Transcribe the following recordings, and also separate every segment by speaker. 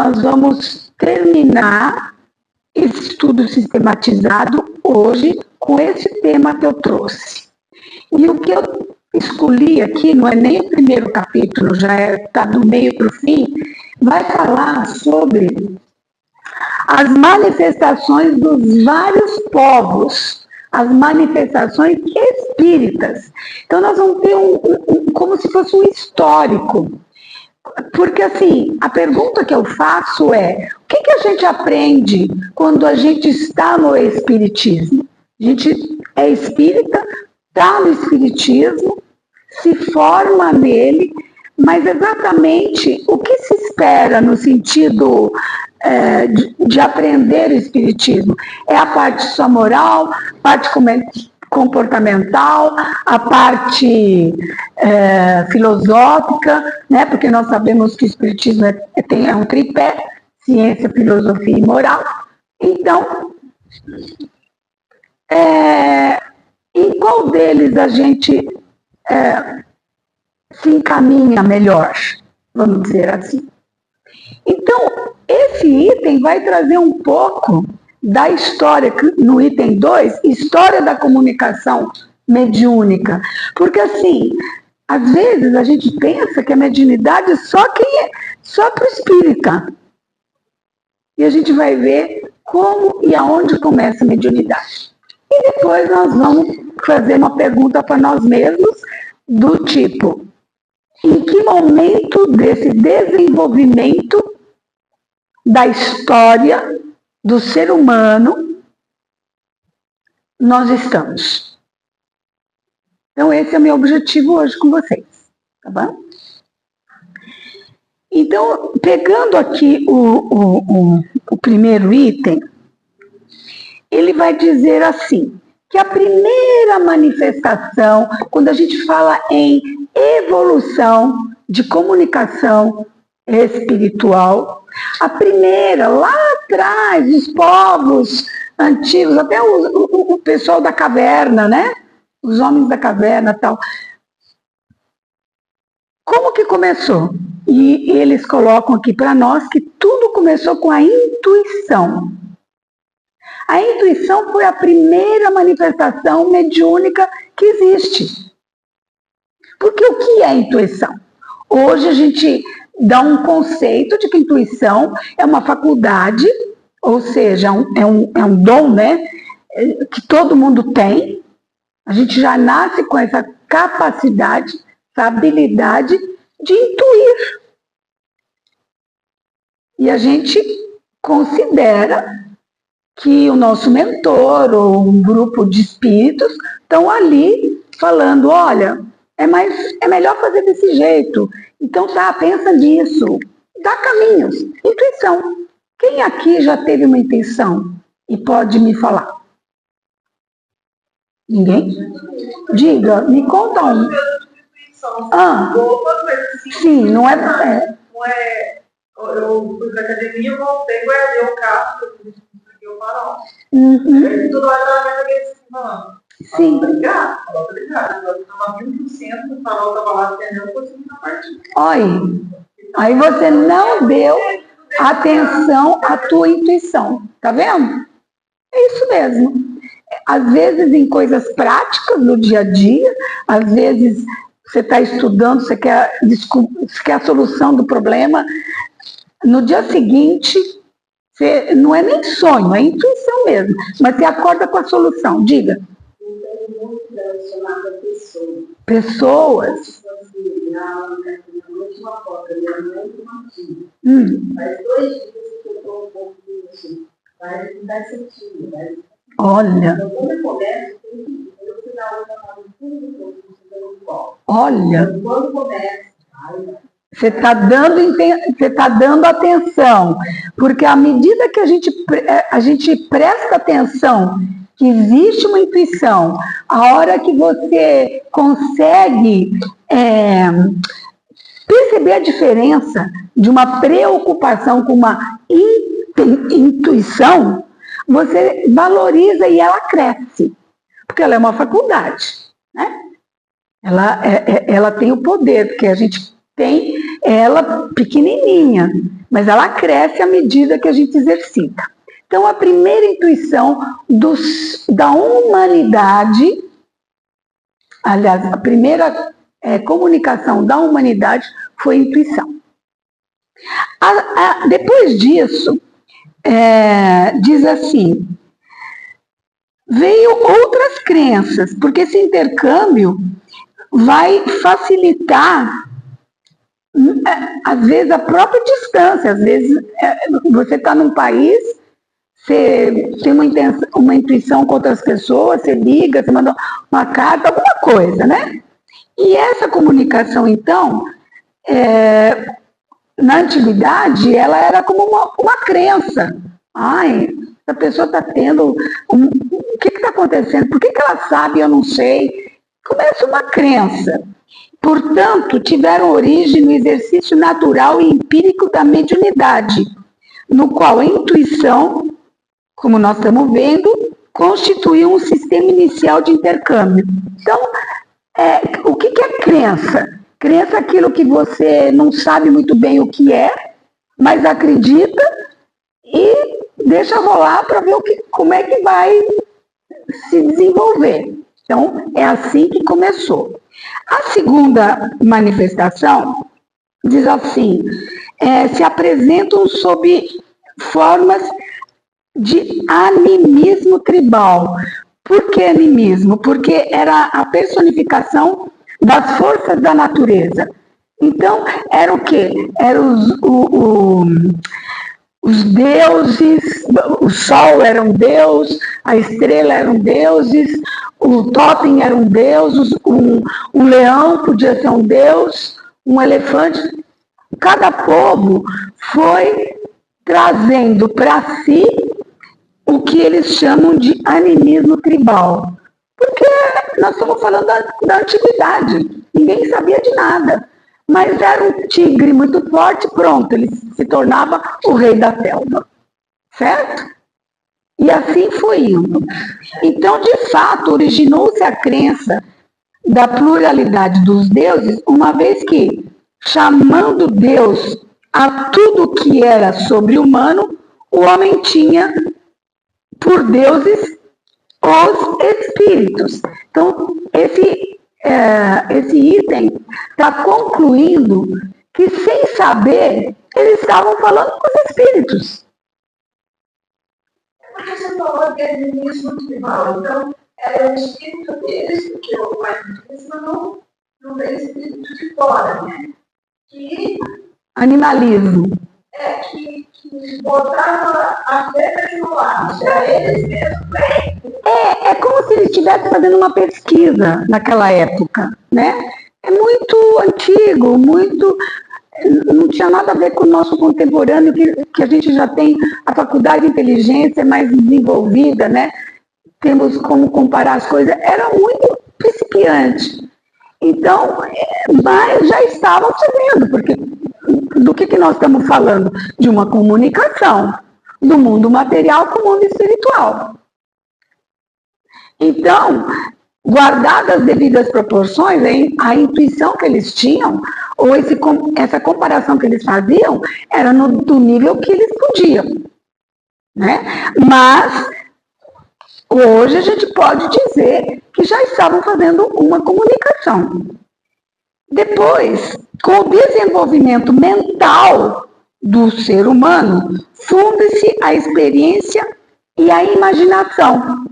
Speaker 1: nós vamos terminar esse estudo sistematizado hoje com esse tema que eu trouxe. E o que eu escolhi aqui, não é nem o primeiro capítulo, já está do meio para o fim, vai falar sobre as manifestações dos vários povos, as manifestações espíritas. Então, nós vamos ter como se fosse um histórico. Porque, assim, a pergunta que eu faço é: o que a gente aprende quando a gente está no espiritismo? A gente é espírita, está no espiritismo, se forma nele, mas exatamente o que se espera no sentido de aprender o espiritismo? É a parte só moral, parte comportamental, a parte filosófica, né? Porque nós sabemos que o espiritismo é um tripé: ciência, filosofia e moral. Então, em qual deles a gente se encaminha melhor, vamos dizer assim? Então, esse item vai trazer um pouco da história, no item 2, história da comunicação mediúnica. Porque, assim, às vezes a gente pensa que a mediunidade é só para o espírita. E a gente vai ver como e aonde começa a mediunidade. E depois nós vamos fazer uma pergunta para nós mesmos, do tipo: em que momento desse desenvolvimento da história do ser humano nós estamos? Então, esse é o meu objetivo hoje com vocês, tá bom? Então, pegando aqui o primeiro item, ele vai dizer assim, que a primeira manifestação, quando a gente fala em evolução de comunicação espiritual, a primeira, lá atrás, os povos antigos, até o pessoal da caverna, né? Os homens da caverna e tal. Como que começou? E eles colocam aqui para nós que tudo começou com a intuição. A intuição foi a primeira manifestação mediúnica que existe. Porque o que é intuição? Hoje a gente dá um conceito de que intuição é uma faculdade, ou seja, é um dom, né, que todo mundo tem. A gente já nasce com essa capacidade, essa habilidade de intuir. E a gente considera que o nosso mentor ou um grupo de espíritos estão ali falando: olha, é melhor fazer desse jeito. Então tá, pensa nisso. Dá caminhos. Intuição. Quem aqui já teve uma intuição e pode me falar? Ninguém? Diga, me conta um. Sim, não é...
Speaker 2: Eu fui pra academia, voltei, guardei o carro, eu falo, tudo lá estava na cabeça falando.
Speaker 1: Sim.
Speaker 2: Obrigado. Eu estava 100%, o farol estava lá atendendo, eu consegui na partida.
Speaker 1: Olha, aí você não deu atenção à tua intuição, tá vendo? É isso mesmo. Às vezes em coisas práticas no dia a dia, às vezes você está estudando, você quer a solução do problema, no dia seguinte, você, não é nem sonho, é intuição mesmo, mas você acorda com a solução. Diga.
Speaker 3: Muito relacionado a pessoas.
Speaker 1: Pessoas?
Speaker 3: Uma foto da minha mãe e uma tia. Faz 2 dias que eu estou um pouco assim. Vai sentindo, vai.
Speaker 1: Olha.
Speaker 3: Então, quando eu começo, eu vou dar outra palavra de tudo que eu estou igual.
Speaker 1: Olha.
Speaker 3: Então, quando começa,
Speaker 1: você está dando atenção, porque à medida que a gente presta atenção que existe uma intuição, a hora que você consegue perceber a diferença de uma preocupação com uma intuição, você valoriza e ela cresce, porque ela é uma faculdade, né? Ela tem o poder, porque a gente tem ela pequenininha, mas ela cresce à medida que a gente exercita. Então, a primeira intuição da humanidade, aliás, a primeira comunicação da humanidade foi intuição. Depois disso, diz assim, veio outras crenças, porque esse intercâmbio vai facilitar, às vezes, a própria distância. Às vezes, você está num país, você tem uma intuição com outras pessoas, você liga, você manda uma carta, alguma coisa, né? E essa comunicação, então, na antiguidade, ela era como uma crença. Ai, essa pessoa está tendo... o que está acontecendo? Por que ela sabe? Eu não sei. Começa uma crença. Portanto, tiveram origem no exercício natural e empírico da mediunidade, no qual a intuição, como nós estamos vendo, constituiu um sistema inicial de intercâmbio. Então, o que é crença? Crença é aquilo que você não sabe muito bem o que é, mas acredita e deixa rolar para ver como é que vai se desenvolver. Então, é assim que começou. A segunda manifestação diz assim, se apresentam sob formas de animismo tribal. Por que animismo? Porque era a personificação das forças da natureza. Então, era o quê? Eram os deuses, o sol era um deus, a estrela eram deuses, o totem era um deus, um leão podia ser um deus, um elefante. Cada povo foi trazendo para si o que eles chamam de animismo tribal. Porque nós estamos falando da antiguidade, ninguém sabia de nada. Mas era um tigre muito forte, pronto, ele se tornava o rei da selva, certo? E assim foi indo. Então, de fato, originou-se a crença da pluralidade dos deuses, uma vez que, chamando Deus a tudo que era sobre-humano, o homem tinha por deuses os espíritos. Então, esse item está concluindo que, sem saber, eles estavam falando com os espíritos.
Speaker 3: Porque você falou que é animismo tribal, então é o espírito deles, porque o animismo não vem espírito de fora, né? Que
Speaker 1: animalismo.
Speaker 3: Que botava as pedras no lado, eles mesmos bem.
Speaker 1: É como se ele estivesse fazendo uma pesquisa naquela época, né? É muito antigo, não tinha nada a ver com o nosso contemporâneo, que a gente já tem a faculdade de inteligência mais desenvolvida, né? Temos como comparar as coisas. Era muito principiante. Então, mas já estavam sabendo, porque do que nós estamos falando? De uma comunicação do mundo material com o mundo espiritual. Então, guardadas as devidas proporções, a intuição que eles tinham, ou essa comparação que eles faziam, era do nível que eles podiam. Né? Mas, hoje a gente pode dizer que já estavam fazendo uma comunicação. Depois, com o desenvolvimento mental do ser humano, funde-se a experiência e a imaginação.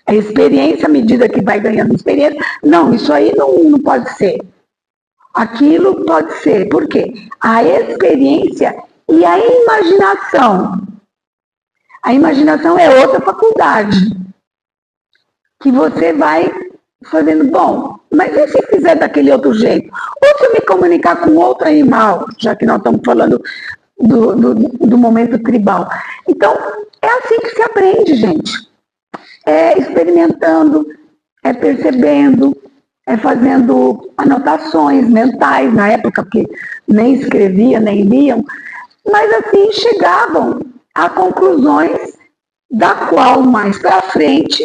Speaker 1: A experiência, à medida que vai ganhando experiência, não, isso aí não pode ser. Aquilo pode ser. Por quê? A experiência e a imaginação. A imaginação é outra faculdade que você vai fazendo, bom, mas e se fizer daquele outro jeito? Ou se eu me comunicar com outro animal, já que nós estamos falando do momento tribal. Então, é assim que se aprende, gente. É experimentando, é percebendo, é fazendo anotações mentais, na época que nem escrevia, nem liam, mas assim chegavam a conclusões da qual mais para frente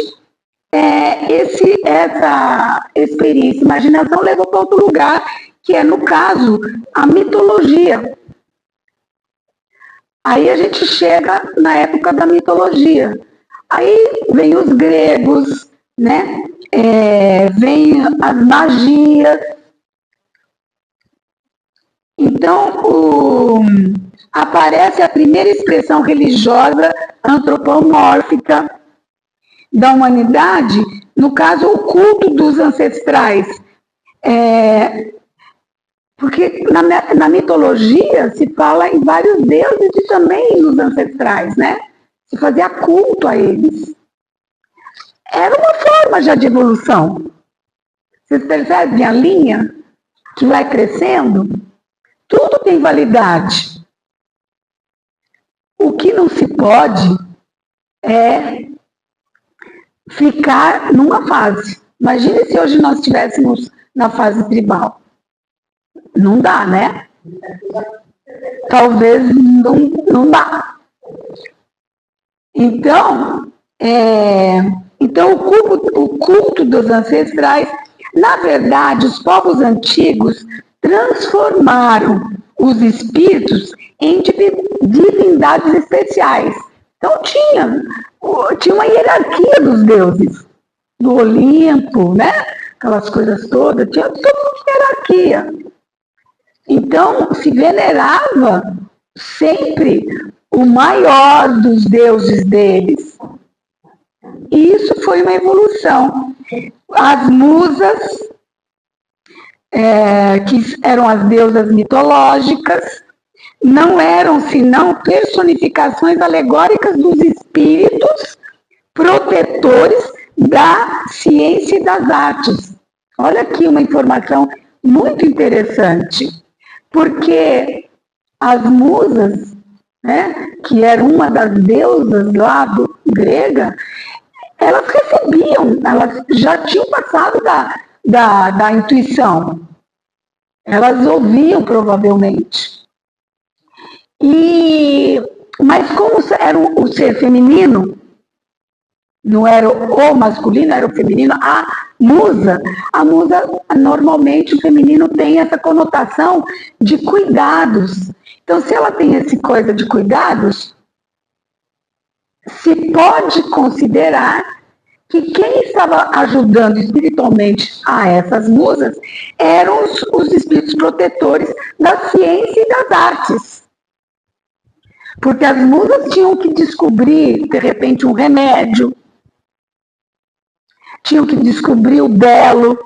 Speaker 1: essa experiência, imaginação levou para outro lugar que é, no caso, a mitologia. Aí a gente chega na época da mitologia. Aí vem os gregos, né? Vem as magias. Então, aparece a primeira expressão religiosa antropomórfica da humanidade, no caso, o culto dos ancestrais. Porque na mitologia se fala em vários deuses e também nos ancestrais, né? Se fazia culto a eles. Era uma forma já de evolução. Vocês percebem a linha que vai crescendo? Tudo tem validade. O que não se pode é ficar numa fase. Imagine se hoje nós estivéssemos na fase tribal. Não dá, né? Talvez não dá. Então, o culto dos ancestrais, na verdade, os povos antigos transformaram os espíritos em divindades especiais. Então, tinha uma hierarquia dos deuses, do Olimpo, né? Aquelas coisas todas, tinha toda uma hierarquia. Então, se venerava sempre o maior dos deuses deles. E isso foi uma evolução. As musas, que eram as deusas mitológicas, não eram senão personificações alegóricas dos espíritos protetores da ciência e das artes. Olha aqui uma informação muito interessante, porque as musas, né, que era uma das deusas lá grega, elas recebiam, elas já tinham passado da intuição. Elas ouviam provavelmente. Mas como era o ser feminino, não era o masculino, era o feminino, a musa, normalmente o feminino tem essa conotação de cuidados. Então, se ela tem essa coisa de cuidados, se pode considerar que quem estava ajudando espiritualmente a essas musas eram os espíritos protetores da ciência e das artes. Porque as musas tinham que descobrir, de repente, um remédio, tinham que descobrir o belo,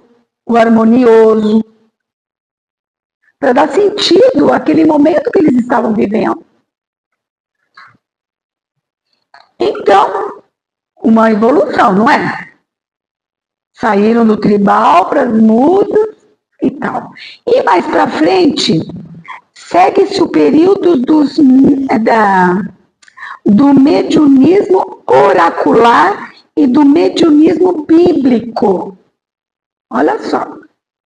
Speaker 1: o harmonioso, para dar sentido àquele momento que eles estavam vivendo. Então, uma evolução, não é? Saíram do tribal para as musas e tal. E mais para frente, segue-se o período do mediunismo oracular e do mediunismo bíblico. Olha só.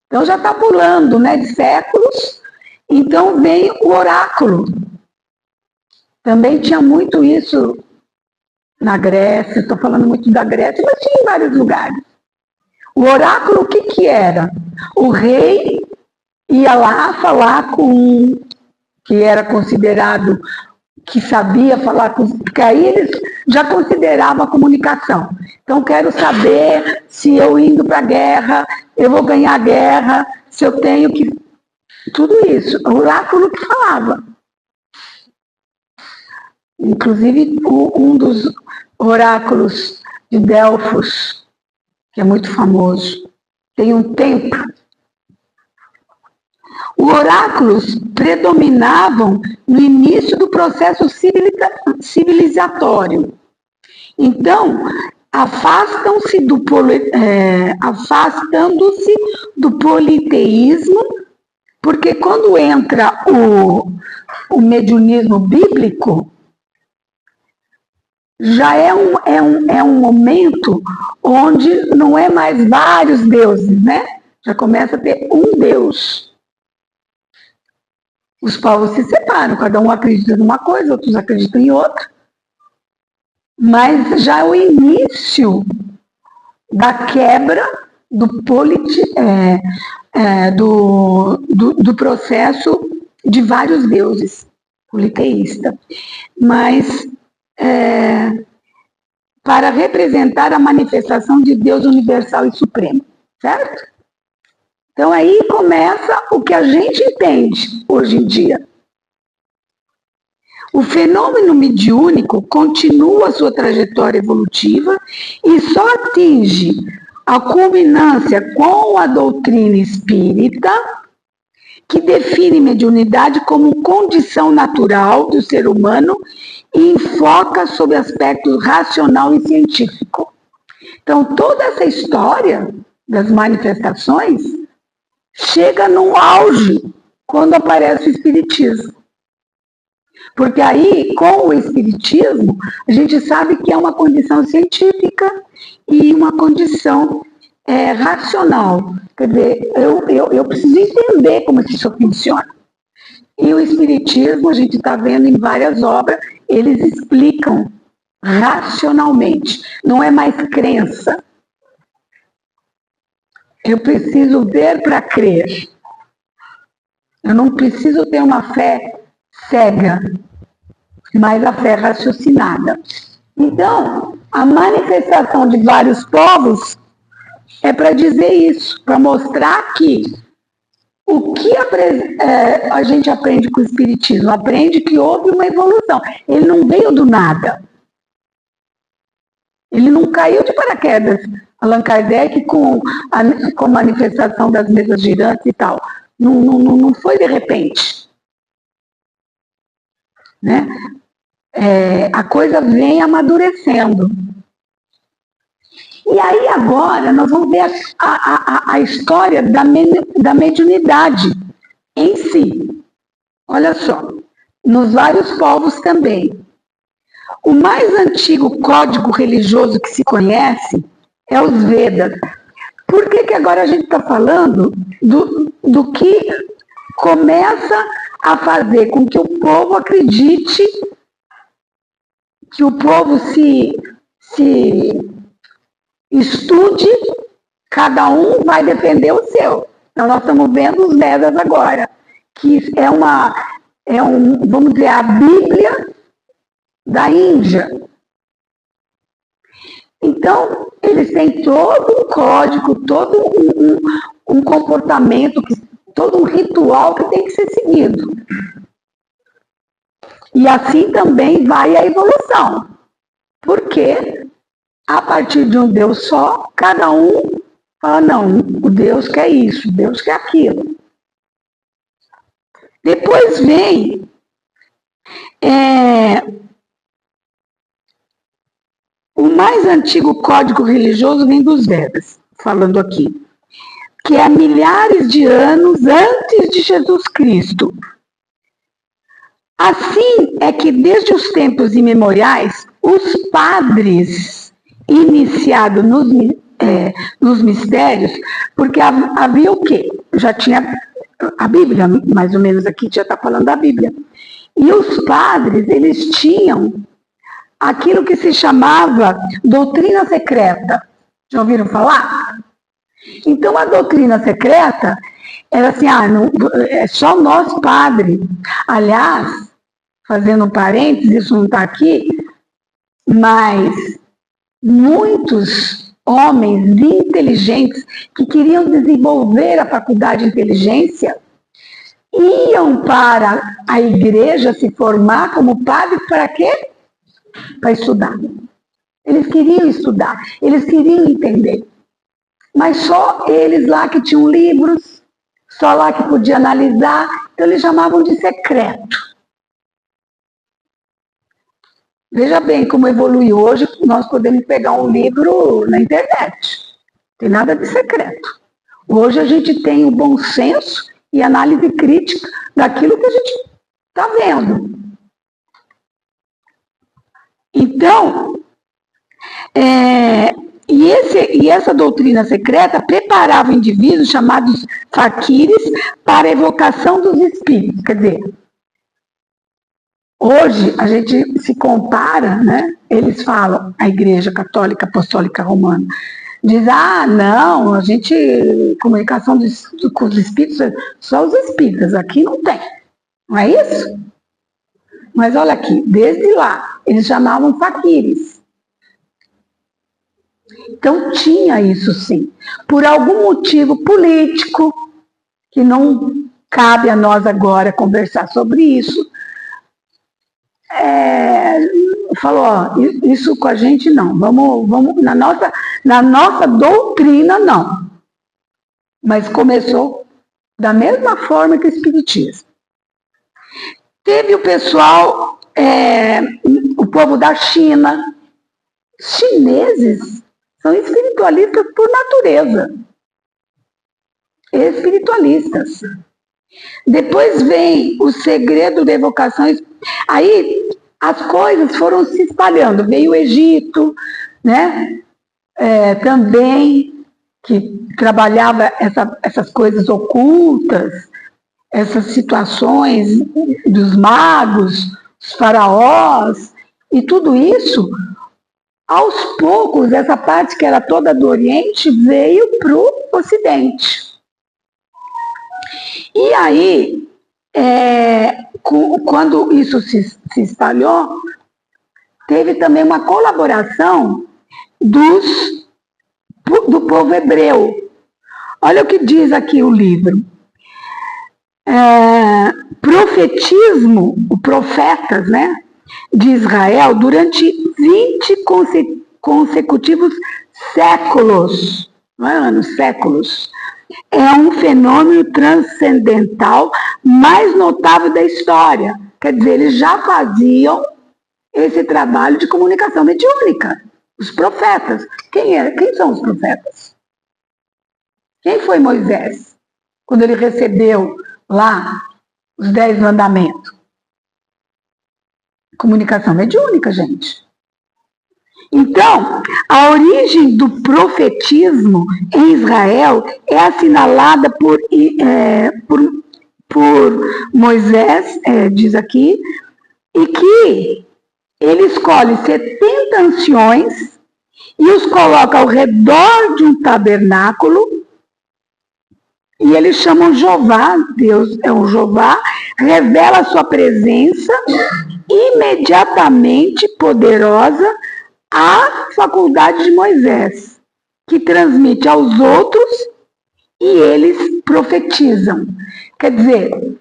Speaker 1: Então já está pulando, né, de séculos. Então vem o oráculo. Também tinha muito isso na Grécia, estou falando muito da Grécia, mas tinha em vários lugares. O oráculo, o que era? O rei ia lá falar com que era considerado, que sabia falar com, porque aí eles já consideravam a comunicação. Então, quero saber se eu indo para a guerra, eu vou ganhar a guerra, se eu tenho que... Tudo isso, o oráculo que falava. Inclusive, um dos oráculos de Delfos, que é muito famoso, tem um templo. Os oráculos predominavam no início do processo civilizatório. Então, afastando-se do politeísmo, porque quando entra o mediunismo bíblico, já é um momento onde não é mais vários deuses, né? Já começa a ter um Deus. Os povos se separam, cada um acredita numa coisa, outros acreditam em outra. Mas já é o início da quebra do processo de vários deuses, politeísta, mas para representar a manifestação de Deus universal e supremo, certo? Então aí começa o que a gente entende hoje em dia. O fenômeno mediúnico continua sua trajetória evolutiva e só atinge a culminância com a doutrina espírita, que define mediunidade como condição natural do ser humano e enfoca sob aspecto racional e científico. Então, toda essa história das manifestações chega num auge quando aparece o Espiritismo. Porque aí, com o Espiritismo, a gente sabe que é uma condição científica e uma condição racional. Quer dizer, eu preciso entender como que isso funciona. E o Espiritismo, a gente está vendo em várias obras, eles explicam racionalmente. Não é mais crença. Eu preciso ver para crer. Eu não preciso ter uma fé cega, mas a fé raciocinada. Então, a manifestação de vários povos é para dizer isso, para mostrar que o que a gente aprende com o Espiritismo? Aprende que houve uma evolução. Ele não veio do nada. Ele não caiu de paraquedas. Allan Kardec com a manifestação das mesas girantes e tal. Não foi de repente. Né? A coisa vem amadurecendo. E aí agora nós vamos ver a história da mediunidade em si. Olha só, nos vários povos também. O mais antigo código religioso que se conhece é os Vedas. Por que agora a gente está falando do que começa a fazer com que o povo acredite, que o povo se estude, cada um vai defender o seu. Então nós estamos vendo os Vedas agora, que vamos dizer, a Bíblia da Índia. Então, eles têm todo um código, todo um comportamento, todo um ritual que tem que ser seguido. E assim também vai a evolução. Porque, a partir de um Deus só, cada um fala, não, o Deus quer isso, o Deus quer aquilo. Depois vem o mais antigo código religioso vem dos Vedas, falando aqui, que é há milhares de anos antes de Jesus Cristo. Assim é que desde os tempos imemoriais, os padres iniciados nos mistérios, porque havia o quê? Já tinha a Bíblia, mais ou menos aqui já está falando da Bíblia. E os padres, eles tinham aquilo que se chamava doutrina secreta. Já ouviram falar? Então, a doutrina secreta era assim, é só nós padres. Aliás, fazendo um parênteses, isso não está aqui, mas muitos homens inteligentes que queriam desenvolver a faculdade de inteligência iam para a igreja se formar como padres para quê? Para estudar. Eles queriam estudar, eles queriam entender. Mas só eles lá que tinham livros, só lá que podiam analisar, então eles chamavam de secreto. Veja bem como evoluiu hoje, nós podemos pegar um livro na internet. Não tem nada de secreto. Hoje a gente tem o bom senso e análise crítica daquilo que a gente está vendo. Então, e essa doutrina secreta preparava indivíduos chamados faquires para a evocação dos espíritos. Quer dizer, hoje a gente se compara, né? Eles falam, a Igreja Católica Apostólica Romana, Diz, não, a gente, comunicação com os espíritos, só os espíritas, aqui não tem. Não é isso? Mas olha aqui, desde lá, eles chamavam faquires. Então tinha isso sim. Por algum motivo político, que não cabe a nós agora conversar sobre isso, falou, isso com a gente não, vamos na nossa doutrina não. Mas começou da mesma forma que o espiritismo. Teve o pessoal, o povo da China. Os chineses são espiritualistas por natureza. Espiritualistas. Depois vem o segredo da evocação. Aí as coisas foram se espalhando. Veio o Egito, né? Também, que trabalhava essas coisas ocultas, essas situações dos magos, os faraós, e tudo isso, aos poucos, essa parte que era toda do Oriente veio para o Ocidente. E aí, quando isso se espalhou, teve também uma colaboração do povo hebreu. Olha o que diz aqui o livro. Profetismo, o profetas, né, de Israel, durante 20 consecutivos séculos, não é anos, séculos, é um fenômeno transcendental mais notável da história. Quer dizer, eles já faziam esse trabalho de comunicação mediúnica. Os profetas. Quem são os profetas? Quem foi Moisés? Quando ele recebeu lá os 10 mandamentos. Comunicação mediúnica, gente. Então, a origem do profetismo em Israel é assinalada por Moisés, diz aqui, e que ele escolhe 70 anciões e os coloca ao redor de um tabernáculo, e eles chamam Jeová, Deus é um Jeová, revela a sua presença imediatamente poderosa à faculdade de Moisés, que transmite aos outros e eles profetizam. Quer dizer,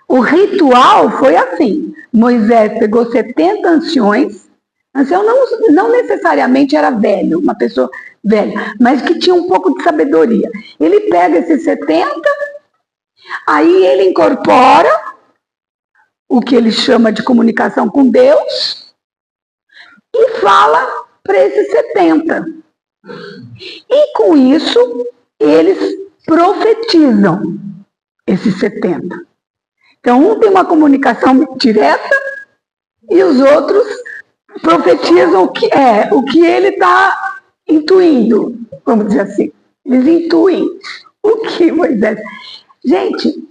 Speaker 1: o ritual foi assim. Moisés pegou 70 anciões. Ancião não necessariamente era velho, uma pessoa velha, mas que tinha um pouco de sabedoria. Ele pega esses 70, aí ele incorpora o que ele chama de comunicação com Deus e fala para esses 70. E com isso, eles profetizam esses 70. Então, um tem uma comunicação direta e os outros profetizam o que ele está intuindo, vamos dizer assim. Eles intuem o que Moisés... Gente,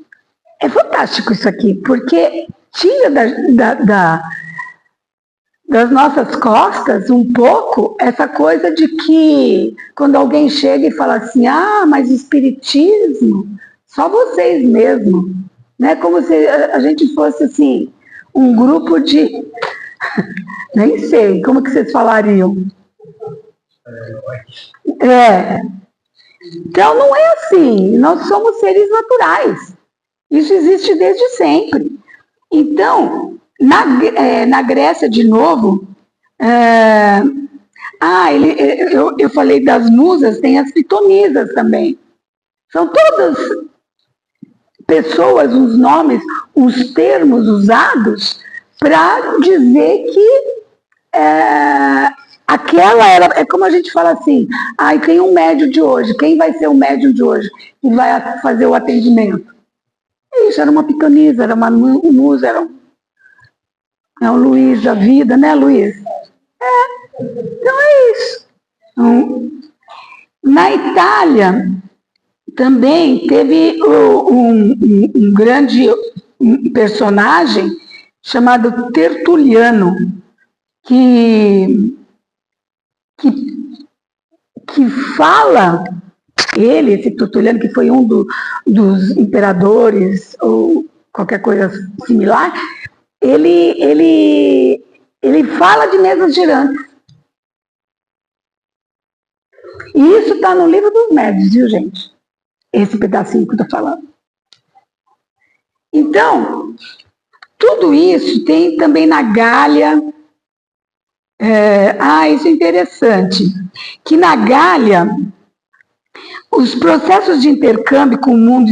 Speaker 1: é fantástico isso aqui, porque tira das nossas costas um pouco essa coisa de que quando alguém chega e fala assim, mas espiritismo, só vocês mesmo, né? Como se a gente fosse assim, um grupo de... Nem sei, como que vocês falariam? Então não é assim, nós somos seres naturais. Isso existe desde sempre. Então, na Grécia, de novo, eu falei das musas, tem as pitonisas também. São todas pessoas, os nomes, os termos usados para dizer que aquela era... É como a gente fala assim, tem um médium de hoje, quem vai ser o médium de hoje que vai fazer o atendimento? Isso, era uma pitonisa, era uma musa, era um Luiz da vida, né, Luiz? Então é isso. Então, na Itália, também teve um grande personagem chamado Tertuliano, que que fala, esse Tertuliano, que foi um dos imperadores, ou qualquer coisa similar, ele fala de mesas girantes. E isso está no livro dos médios, viu, gente? Esse pedacinho que eu estou falando. Então, tudo isso tem também na Gália. Isso é interessante. Que na Gália, os processos de intercâmbio com o mundo,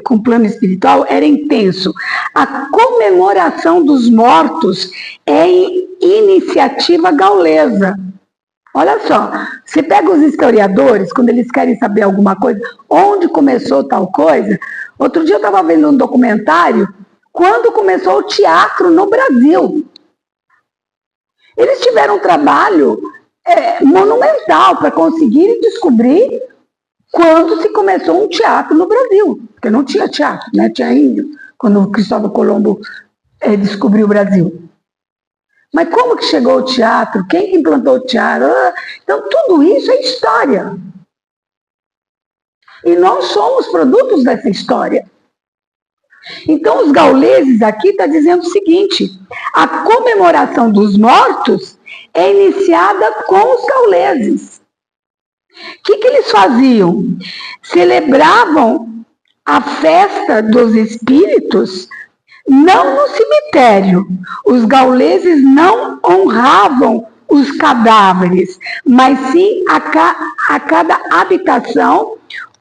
Speaker 1: com o plano espiritual era intenso. A comemoração dos mortos é iniciativa gaulesa. Olha só, você pega os historiadores, quando eles querem saber alguma coisa, onde começou tal coisa. Outro dia eu estava vendo um documentário, quando começou o teatro no Brasil. Eles tiveram um trabalho monumental para conseguir descobrir quando se começou um teatro no Brasil. Porque não tinha teatro, né? Tinha índio, quando Cristóvão Colombo descobriu o Brasil. Mas como que chegou o teatro? Quem que implantou o teatro? Então, tudo isso é história. E nós somos produtos dessa história. Então, os gauleses aqui estão dizendo o seguinte: a comemoração dos mortos é iniciada com os gauleses. O que eles faziam? Celebravam a festa dos espíritos não no cemitério. Os gauleses não honravam os cadáveres, mas sim a cada habitação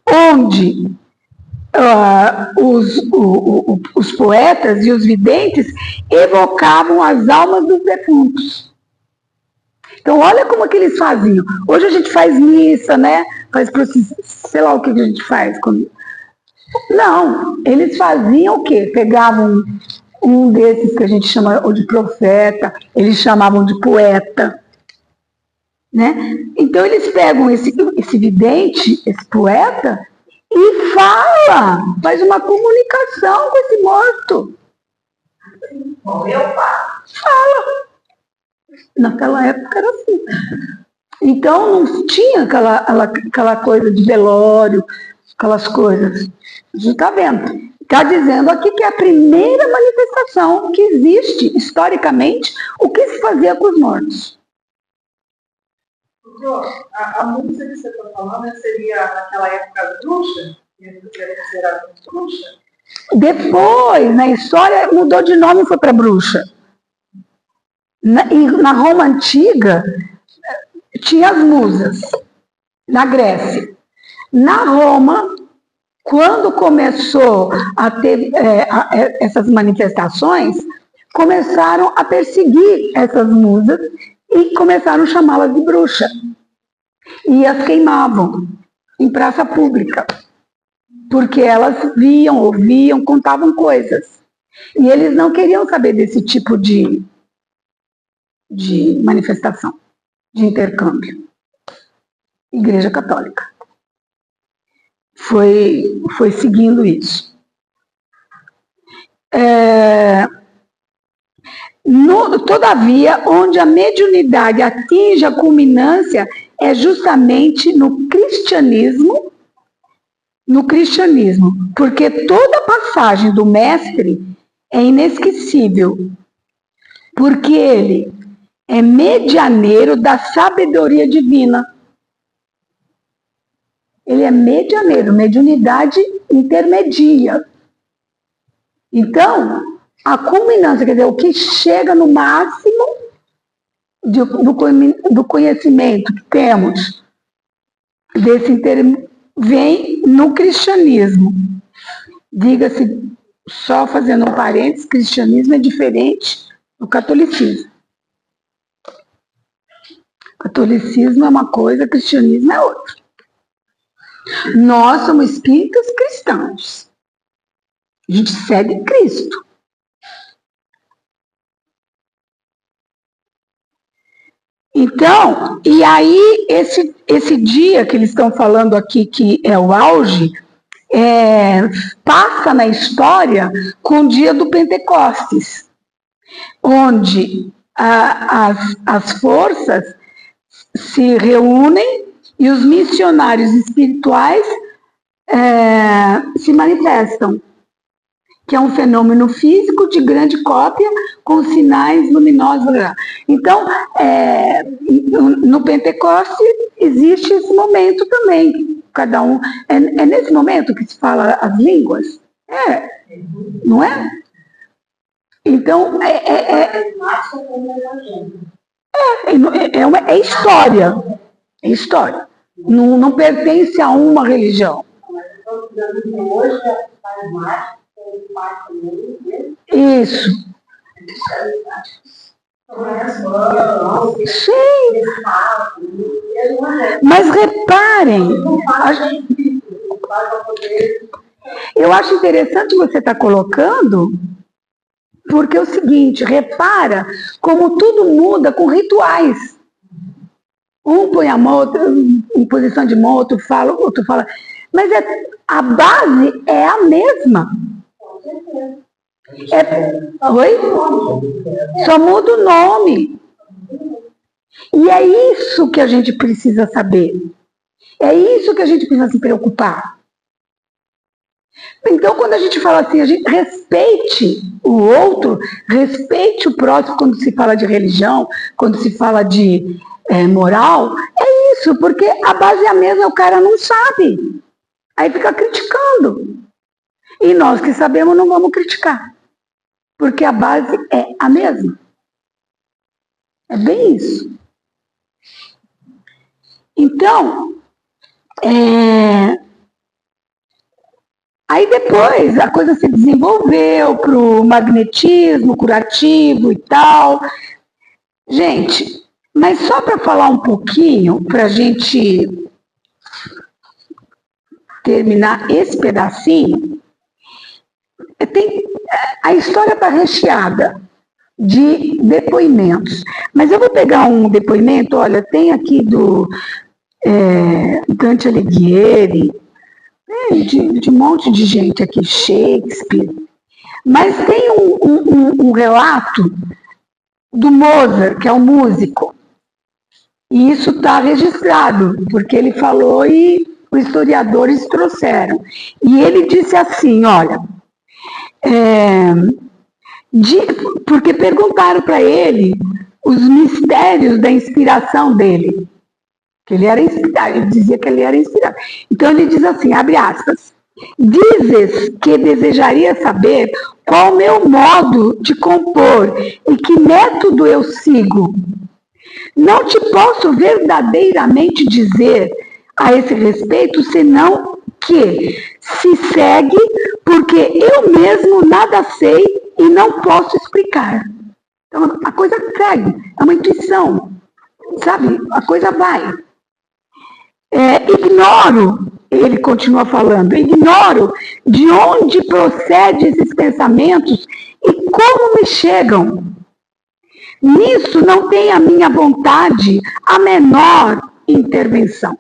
Speaker 1: onde os poetas e os videntes evocavam as almas dos defuntos. Então, olha como que eles faziam. Hoje a gente faz missa, né? Faz procissão, sei lá o que a gente faz. Não, eles faziam o quê? Pegavam um desses que a gente chama de profeta, eles chamavam de poeta, né? Então eles pegam esse vidente, esse poeta, e faz uma comunicação com esse morto.
Speaker 3: Morreu, pai?
Speaker 1: Fala. Naquela época era assim. Então não tinha aquela coisa de velório, aquelas coisas. A gente está vendo. Está dizendo aqui que é a primeira manifestação que existe, historicamente, o que se fazia com os mortos.
Speaker 2: A música que você está falando seria naquela época bruxa? Bruxa?
Speaker 1: Depois, na história, mudou de nome e foi para bruxa. Na Roma Antiga, tinha as musas, na Grécia. Na Roma, quando começou a ter essas manifestações, começaram a perseguir essas musas e começaram a chamá-las de bruxa. E as queimavam em praça pública, porque elas viam, ouviam, contavam coisas. E eles não queriam saber desse tipo de manifestação, de intercâmbio. Igreja Católica foi seguindo isso. Todavia, onde a mediunidade atinge a culminância é justamente no cristianismo, porque toda passagem do mestre é inesquecível, porque ele é medianeiro da sabedoria divina. Ele é medianeiro, mediunidade intermedia. Então, a culminância, quer dizer, o que chega no máximo do conhecimento que temos vem no cristianismo. Diga-se, só fazendo um parênteses, cristianismo é diferente do catolicismo. Catolicismo é uma coisa, cristianismo é outra. Nós somos espíritas cristãos. A gente segue Cristo. Então, e aí esse dia que eles estão falando aqui, que é o auge, passa na história com o dia do Pentecostes, onde as forças se reúnem e os missionários espirituais se manifestam, que é um fenômeno físico de grande cópia com sinais luminosos. Então, no Pentecoste existe esse momento também. Cada um é nesse momento que se fala as línguas, não é? Então é história, é história. Não pertence a uma religião. Isso. Sim. Mas reparem, eu acho interessante você estar colocando, porque é o seguinte, repara como tudo muda com rituais. Um põe a mão, outro em posição de mão, outro fala, mas a base é a mesma. Oi? Só muda o nome. E é isso que a gente precisa saber. É isso que a gente precisa se preocupar. Então, quando a gente fala assim, a gente respeite o outro, respeite o próximo quando se fala de religião, quando se fala de moral, é isso, porque a base é a mesma, o cara não sabe. Aí fica criticando. E nós que sabemos não vamos criticar. Porque a base é a mesma. É bem isso. Então, aí depois a coisa se desenvolveu para o magnetismo curativo e tal. Gente, mas só para falar um pouquinho, para a gente terminar esse pedacinho, a história está recheada de depoimentos. Mas eu vou pegar um depoimento, olha, tem aqui do Dante Alighieri, de um monte de gente aqui, Shakespeare. Mas tem um relato do Mozart, que é um músico. E isso está registrado, porque ele falou e os historiadores trouxeram. E ele disse assim, olha, porque perguntaram para ele os mistérios da inspiração dele. Que ele era inspirado, ele dizia que ele era inspirado. Então ele diz assim, abre aspas, dizes que desejaria saber qual o meu modo de compor e que método eu sigo. Não te posso verdadeiramente dizer a esse respeito, senão que se segue porque eu mesmo nada sei e não posso explicar. Então a coisa cai, é uma intuição, sabe? A coisa vai. Ignoro, ele continua falando, ignoro de onde procedem esses pensamentos e como me chegam. Nisso não tem a minha vontade a menor intervenção.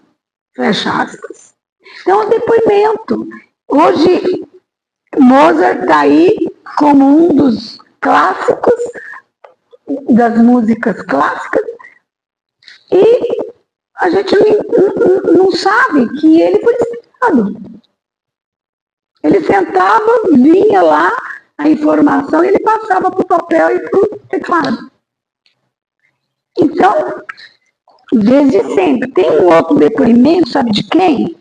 Speaker 1: Fecha aspas. Então, um depoimento. Hoje, Mozart está aí como um dos clássicos, das músicas clássicas, e a gente não sabe que ele foi inspirado. Ele sentava, vinha lá a informação e ele passava para o papel e para o teclado. Então, desde sempre. Tem um outro depoimento, sabe de quem?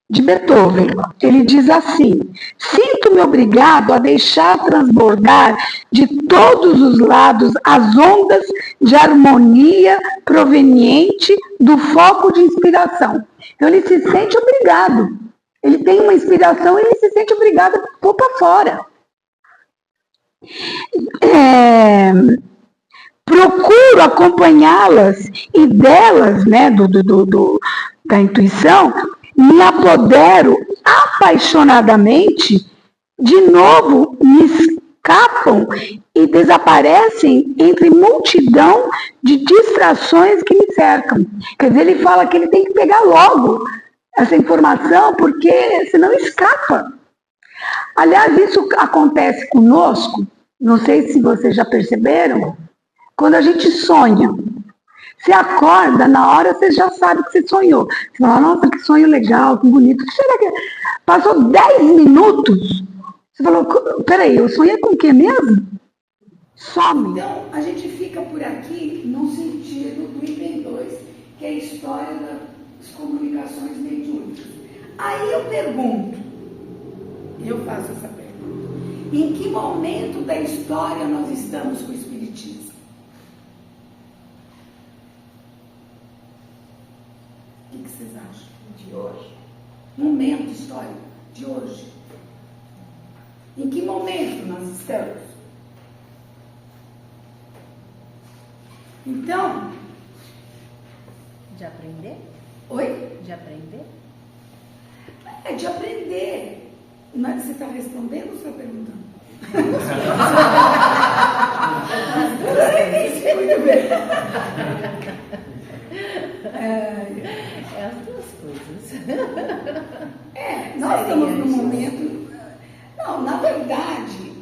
Speaker 1: De Beethoven. Ele diz assim, sinto-me obrigado a deixar transbordar de todos os lados as ondas de harmonia proveniente do foco de inspiração. Então ele se sente obrigado. Ele tem uma inspiração e ele se sente obrigado a pôr para fora. Procuro acompanhá-las e delas, né, da intuição, me apodero apaixonadamente, de novo me escapam e desaparecem entre multidão de distrações que me cercam. Quer dizer, ele fala que ele tem que pegar logo essa informação, porque senão escapa. Aliás, isso acontece conosco, não sei se vocês já perceberam, quando a gente sonha. Você acorda, na hora você já sabe que você sonhou. Você fala, nossa, que sonho legal, que bonito. O que será que é? Passou 10 minutos, você falou, peraí, eu sonhei com o quê mesmo? Some.
Speaker 3: Então, a gente fica por aqui no sentido do item 2, que é a história das comunicações mediúnicas. Aí eu pergunto, eu faço essa pergunta, em que momento da história nós estamos com o Espiritismo? O que vocês acham? De hoje. Momento histórico de hoje. Em que momento nós estamos? Então...
Speaker 4: De aprender?
Speaker 3: Oi?
Speaker 4: De aprender?
Speaker 3: É de aprender. Mas você está respondendo ou está perguntando? Muito bem.
Speaker 4: É as duas coisas.
Speaker 3: Nós estamos num momento... Não, na verdade,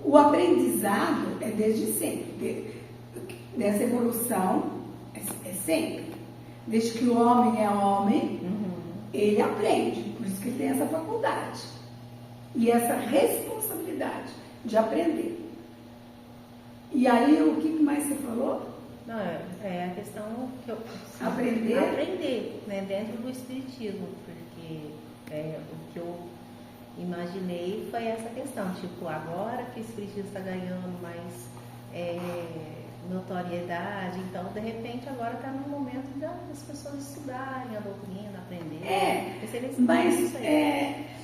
Speaker 3: o aprendizado é desde sempre. Dessa evolução é sempre. Desde que o homem é homem, ele aprende. Por isso que ele tem essa faculdade. E essa responsabilidade de aprender. E aí, o que mais você falou?
Speaker 4: Não, é a questão que eu...
Speaker 3: Aprender?
Speaker 4: Aprender, né, dentro do Espiritismo, porque o que eu imaginei foi essa questão, tipo, agora que o Espiritismo está ganhando mais notoriedade, então, de repente, agora está no momento das pessoas estudarem a doutrina, aprenderem.
Speaker 3: Mas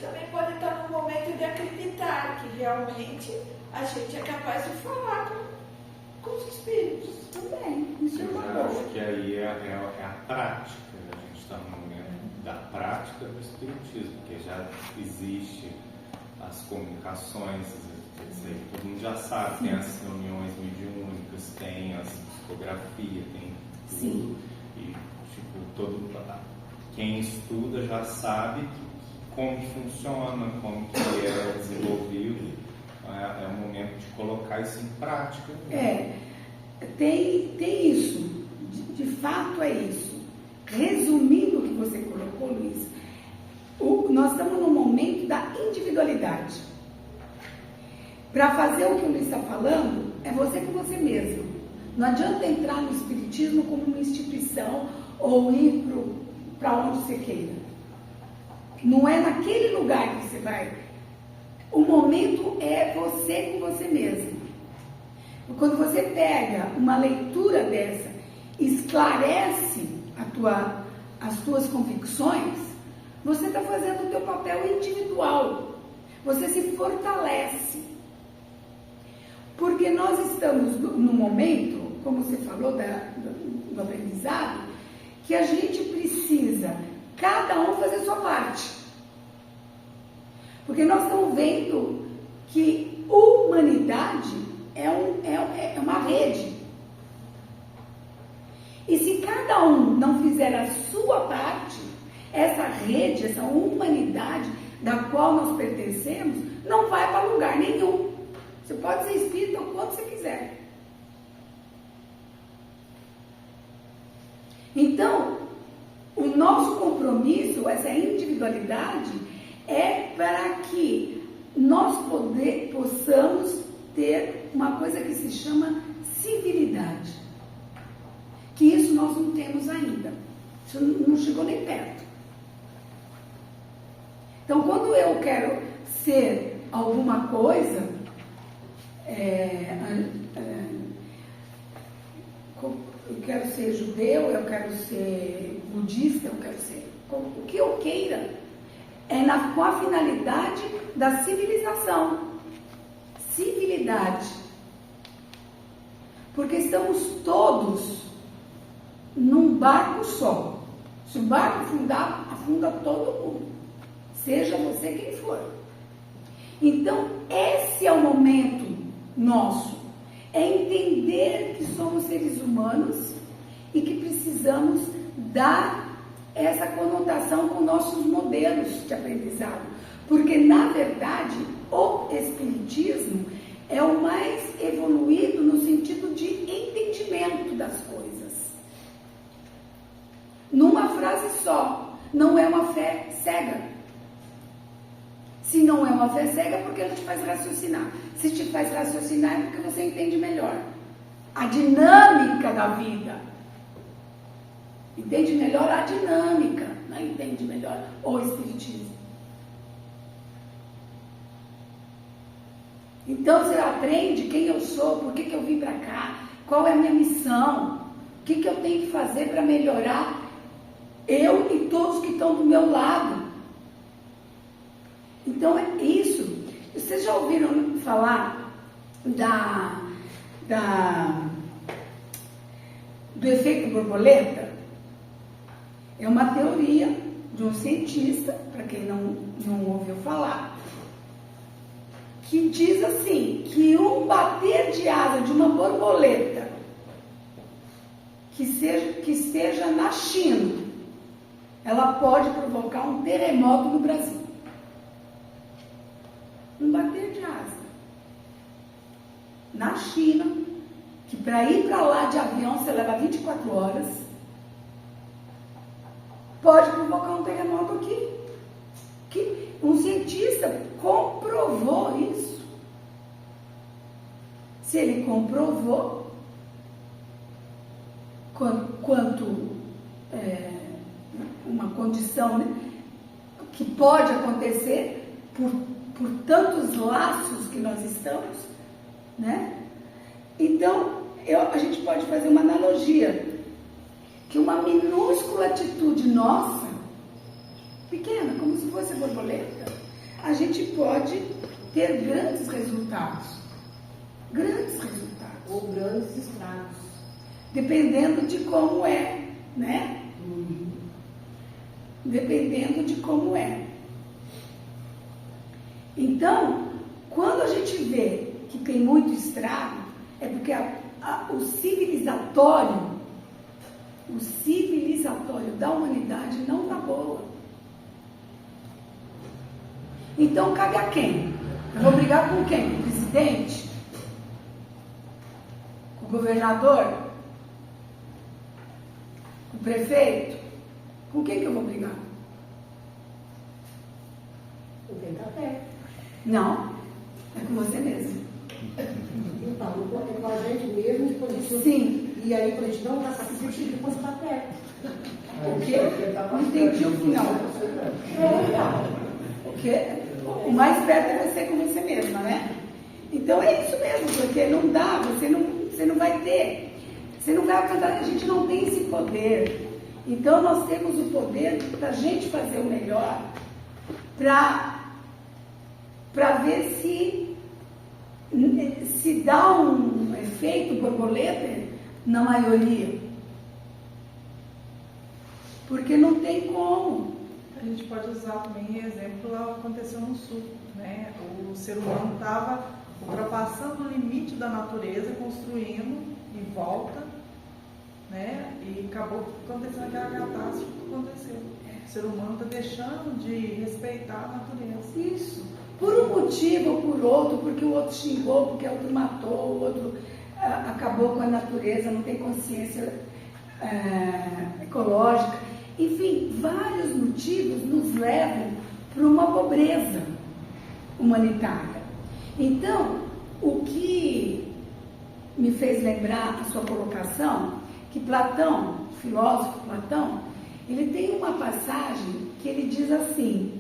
Speaker 2: também pode estar no momento de acreditar que realmente a gente é capaz de falar com os espíritos.
Speaker 3: Também, isso é uma
Speaker 5: Eu
Speaker 3: boa.
Speaker 5: acho que aí é a prática, né? A gente está no momento da prática do espiritismo, porque já existe as comunicações, quer dizer, todo mundo já sabe, tem as reuniões mediúnicas, tem as psicografias, tem tudo.
Speaker 3: Sim.
Speaker 5: E tipo, quem estuda já sabe como que funciona, como que é desenvolvido. É o momento de colocar isso em prática.
Speaker 3: Tem isso, de fato é isso. Resumindo o que você colocou, Luiz, nós estamos no momento da individualidade. Para fazer o que o Luiz está falando, é você com você mesmo. Não adianta entrar no Espiritismo como uma instituição ou ir para onde você queira. Não é naquele lugar que você vai. O momento é você com você mesmo. Quando você pega uma leitura dessa, esclarece as tuas convicções, você está fazendo o teu papel individual. Você se fortalece. Porque nós estamos no momento, como você falou do aprendizado, que a gente precisa, cada um fazer a sua parte. Porque nós estamos vendo que humanidade é uma rede. E se cada um não fizer a sua parte, essa rede, essa humanidade da qual nós pertencemos, não vai para lugar nenhum. Você pode ser espírita o quanto você quiser. Então, o nosso compromisso, essa individualidade, é para que nós possamos ter uma coisa que se chama civilidade. Que isso nós não temos ainda. Isso não chegou nem perto. Então, quando eu quero ser alguma coisa, eu quero ser judeu, eu quero ser budista, eu quero ser o que eu queira, com a finalidade da civilização. Civilidade. Porque estamos todos num barco só. Se o barco afundar, afunda todo mundo. Seja você quem for. Então, esse é o momento nosso. É entender que somos seres humanos e que precisamos dar essa conotação com nossos modelos de aprendizado. Porque, na verdade, o Espiritismo é o mais evoluído no sentido de entendimento das coisas. uma fé cega porque não te faz raciocinar. Se te faz raciocinar é porque você entende melhor a dinâmica da vida. Entende melhor a dinâmica, não entende melhor o espiritismo. Então você aprende quem eu sou, por que eu vim para cá, qual é a minha missão, o que eu tenho que fazer para melhorar eu e todos que estão do meu lado. Então é isso. Vocês já ouviram falar do efeito borboleta? É uma teoria de um cientista, para quem não ouviu falar, que diz assim, que um bater de asa de uma borboleta que esteja na China, ela pode provocar um terremoto no Brasil. Um bater de asa. Na China, que para ir para lá de avião você leva 24 horas, pode provocar um terremoto aqui. Que um cientista comprovou isso. Se ele comprovou quanto uma condição, né, que pode acontecer por tantos laços que nós estamos, né? Então, a gente pode fazer uma analogia, que uma minúscula atitude nossa, pequena, como se fosse borboleta, a gente pode ter grandes resultados. Grandes resultados.
Speaker 6: Ou grandes estragos.
Speaker 3: Dependendo de como é, né? Dependendo de como é. Então, quando a gente vê que tem muito estrago, é porque o civilizatório da humanidade não está boa. Então, cabe a quem? Eu vou brigar com quem? Com o presidente? Com o governador? Com o prefeito? Com quem que eu vou brigar?
Speaker 6: Com quem está perto.
Speaker 3: Não, é com você mesmo.
Speaker 6: Então, é com a gente mesmo, depois a gente...
Speaker 3: Sim.
Speaker 6: E aí, quando a gente não está satisfeito, depois está perto.
Speaker 3: O quê? Não entendi o final. O quê? O mais perto é você com você mesma, né? Então é isso mesmo, porque não dá, você não vai ter. Você não vai alcançar, a gente não tem esse poder. Então nós temos o poder da gente fazer o melhor para ver se dá um efeito borboleta na maioria. Porque não tem como.
Speaker 2: A gente pode usar também exemplo, aconteceu no sul, né? O ser humano estava ultrapassando o limite da natureza, construindo em volta, né? E acabou acontecendo aquela catástrofe que aconteceu. O ser humano está deixando de respeitar a natureza.
Speaker 3: Isso. Por um motivo ou por outro, porque o outro xingou, porque o outro matou, o outro acabou com a natureza, não tem consciência ecológica. Enfim, vários motivos nos levam para uma pobreza humanitária. Então, o que me fez lembrar a sua colocação, que Platão, o filósofo Platão, ele tem uma passagem que ele diz assim,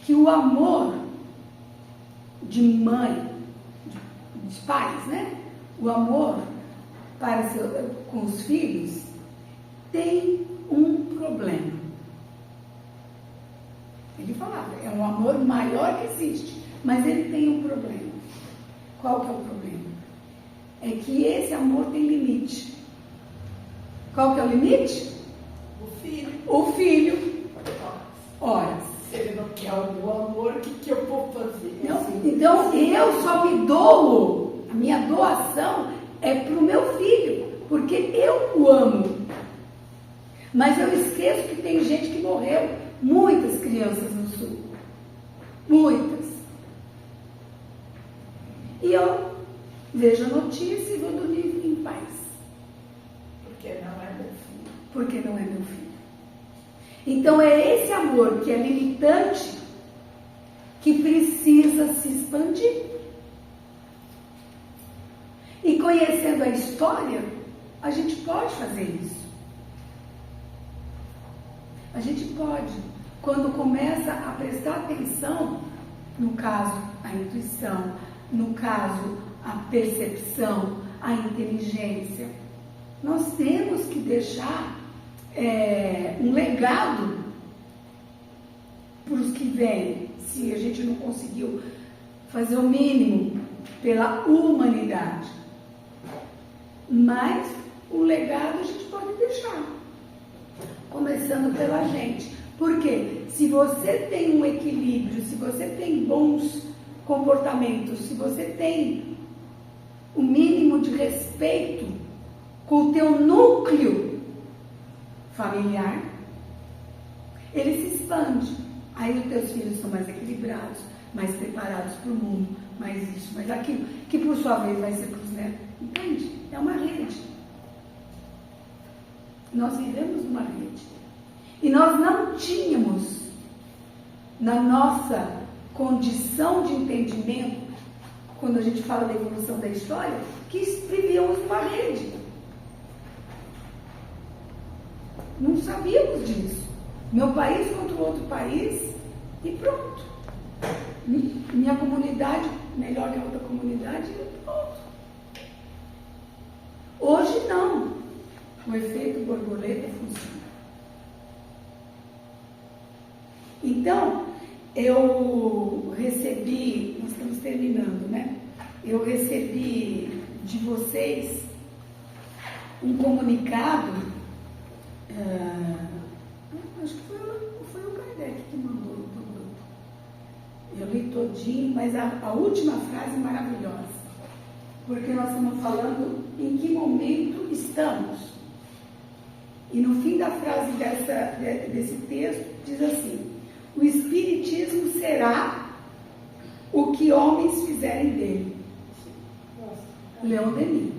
Speaker 3: que o amor de mãe, de pais, né? O amor com os filhos tem um problema. Ele falava, é um amor maior que existe, mas ele tem um problema. Qual que é o problema? É que esse amor tem limite. Qual que é o limite?
Speaker 6: O filho.
Speaker 3: O filho. Ora,
Speaker 6: Se ele não quer o meu amor, o que eu vou fazer?
Speaker 3: não, então eu só me dou, a minha doação é para o meu filho, porque eu o amo. Mas eu esqueço que tem gente que morreu, muitas crianças no sul, muitas. E eu vejo a notícia e vou dormir em paz.
Speaker 6: Porque não é meu filho.
Speaker 3: Porque não é meu filho. Então é esse amor que é limitante que precisa se expandir. E conhecendo a história, a gente pode fazer isso. A gente pode, quando começa a prestar atenção, no caso, a intuição, no caso, a percepção, a inteligência, nós temos que deixar um legado para os que vêm, se a gente não conseguiu fazer o mínimo pela humanidade. Mas o legado a gente pode deixar, começando pela gente. Porque se você tem um equilíbrio, se você tem bons comportamentos, se você tem o mínimo de respeito com o teu núcleo familiar, ele se expande. Aí os teus filhos são mais equilibrados, mais preparados para o mundo, mais isso, mais aquilo, que por sua vez vai ser para os netos. Entende? É uma rede. Nós vivemos numa rede. E nós não tínhamos, na nossa condição de entendimento, quando a gente fala da evolução da história, que vivíamos numa rede. Não sabíamos disso. Meu país contra o outro país e pronto. Minha comunidade melhor que a outra comunidade e pronto. Hoje não. O efeito borboleta funciona. Então, eu recebi, nós estamos terminando, né? Eu recebi de vocês um comunicado, acho que foi o Kardec que mandou para o grupo. Eu li todinho, mas a última frase é maravilhosa. Porque nós estamos falando em que momento estamos. E no fim da frase desse texto, diz assim: o Espiritismo será o que homens fizerem dele. Leon Denis.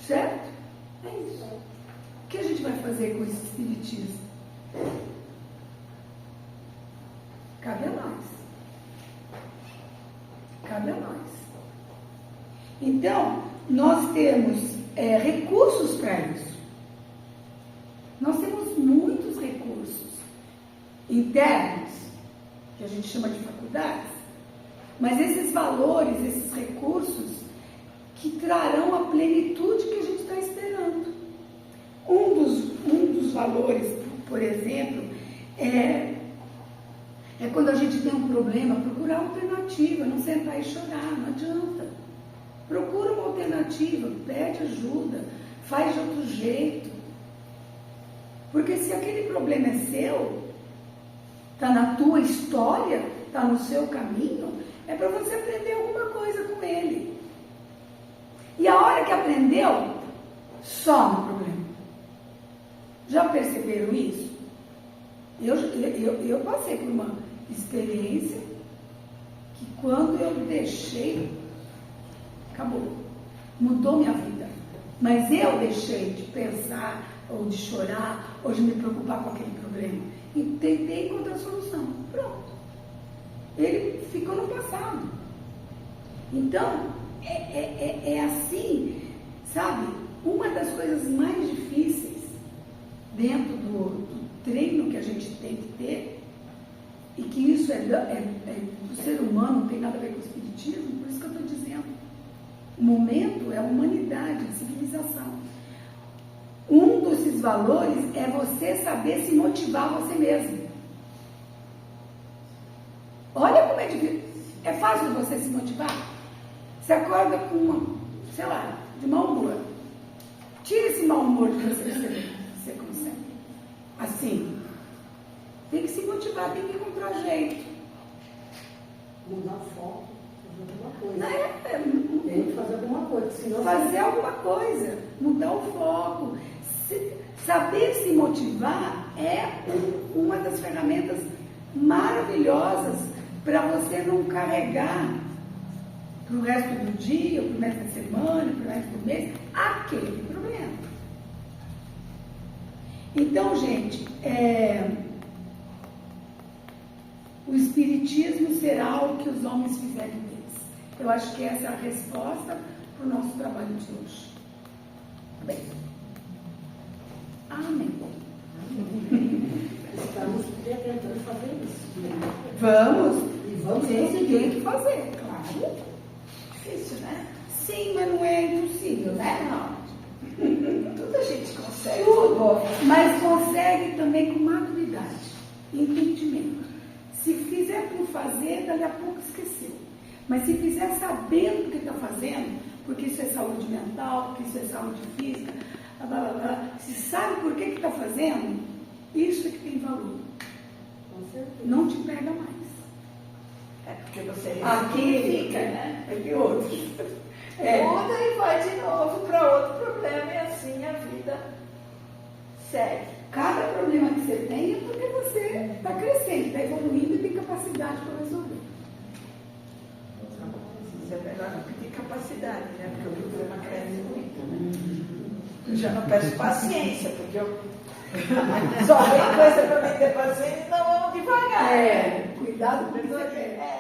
Speaker 3: Certo? É isso. O que a gente vai fazer com esse Espiritismo? Cabe a nós. Cabe a nós. Então, nós temos recursos para isso. Nós temos muitos recursos internos, que a gente chama de faculdades, mas esses valores, esses recursos, que trarão a plenitude que a gente está esperando. Um dos valores, por exemplo, é quando a gente tem um problema, procurar alternativa, não sentar e chorar, não adianta. Procura uma alternativa, pede ajuda, faz de outro jeito. Porque se aquele problema é seu, está na tua história, está no seu caminho, é para você aprender alguma coisa com ele. E a hora que aprendeu, some o problema. Já perceberam isso? Eu passei por uma experiência que quando eu deixei, acabou. Mudou minha vida. Mas eu deixei de pensar, ou de chorar, ou de me preocupar com aquele problema. E tentei encontrar a solução. Pronto. Ele ficou no passado. Então, é assim, sabe? Uma das coisas mais difíceis dentro do treino que a gente tem que ter, e que isso do ser humano, não tem nada a ver com o espiritismo, por isso que eu estou dizendo. O momento é a humanidade, a civilização. Um desses valores é você saber se motivar você mesmo. Olha como é difícil. É fácil você se motivar? Você acorda com de mau humor. Tira esse mau humor de você consegue. Assim. Tem que se motivar, tem que encontrar jeito.
Speaker 6: Mudar o foco, fazer alguma coisa.
Speaker 3: Tem
Speaker 6: que fazer alguma coisa. Senão
Speaker 3: fazer alguma coisa. Mudar o foco. Saber se motivar é uma das ferramentas maravilhosas para você não carregar para o resto do dia, para o resto da semana, para o resto do mês, aquele problema. Então, gente, o espiritismo será o que os homens fizerem deles. Eu acho que essa é a resposta para o nosso trabalho de hoje. Bem. Amém.
Speaker 6: Estamos tentando fazer isso.
Speaker 3: Vamos.
Speaker 6: E vamos
Speaker 3: Tem
Speaker 6: conseguir.
Speaker 3: que fazer, claro.
Speaker 2: Difícil, né?
Speaker 3: Sim, mas não é impossível, né?
Speaker 2: Não. Tudo a gente consegue.
Speaker 3: Tudo, mas consegue também com maturidade, entendimento. Se fizer por fazer, dali a pouco esqueceu. Mas se fizer sabendo o que está fazendo, porque isso é saúde mental, porque isso é saúde física, blá, blá, blá, se sabe por que está fazendo, isso é que tem valor.
Speaker 6: Com certeza.
Speaker 3: Não te pega mais.
Speaker 2: É porque você
Speaker 3: Aqui
Speaker 2: fica, né?
Speaker 3: é que outro.
Speaker 2: Muda e vai de novo para outro problema e assim a vida segue.
Speaker 3: Cada problema que você tem é porque você está crescendo, está evoluindo e tem capacidade para resolver.
Speaker 2: Isso é melhor não pedir capacidade, né? Porque o problema cresce muito, né? Eu já não peço paciência, porque eu só vem coisa para mim ter paciência, então vamos devagar.
Speaker 3: Cuidado com o que você quer.